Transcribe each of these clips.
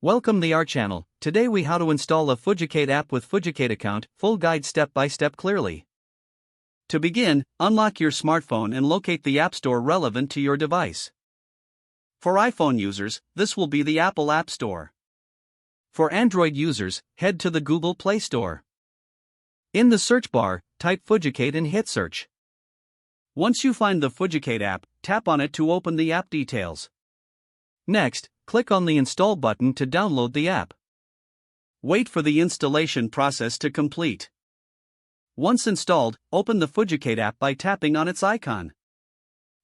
Welcome to our channel. Today we how to install a Fooducate app with Fooducate account, full guide step by step clearly. To begin, unlock your smartphone and locate the app store relevant to your device. For iPhone users, this will be the Apple App Store. For Android users, head to the Google Play Store. In the search bar, type Fooducate and hit search. Once you find the Fooducate app, tap on it to open the app details. Next, click on the Install button to download the app. Wait for the installation process to complete. Once installed, open the Fooducate app by tapping on its icon.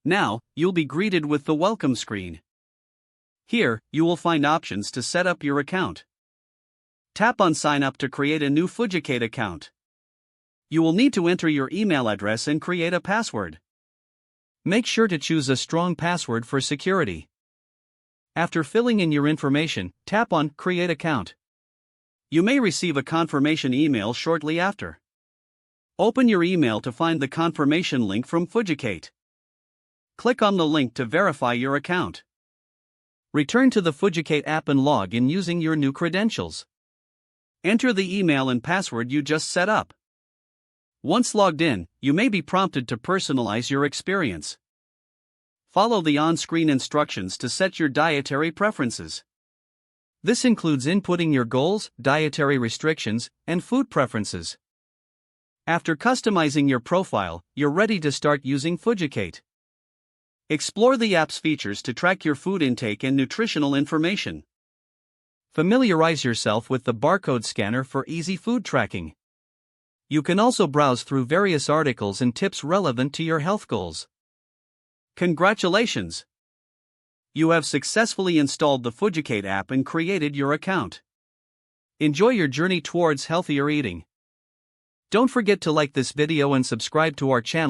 Now, you'll be greeted with the welcome screen. Here, you will find options to set up your account. Tap on Sign Up to create a new Fooducate account. You will need to enter your email address and create a password. Make sure to choose a strong password for security. After filling in your information, tap on Create Account. You may receive a confirmation email shortly after. Open your email to find the confirmation link from Fooducate. Click on the link to verify your account. Return to the Fooducate app and log in using your new credentials. Enter the email and password you just set up. Once logged in, you may be prompted to personalize your experience. Follow the on-screen instructions to set your dietary preferences. This includes inputting your goals, dietary restrictions, and food preferences. After customizing your profile, you're ready to start using Fooducate. Explore the app's features to track your food intake and nutritional information. Familiarize yourself with the barcode scanner for easy food tracking. You can also browse through various articles and tips relevant to your health goals. Congratulations! You have successfully installed the Fooducate app and created your account. Enjoy your journey towards healthier eating. Don't forget to like this video and subscribe to our channel.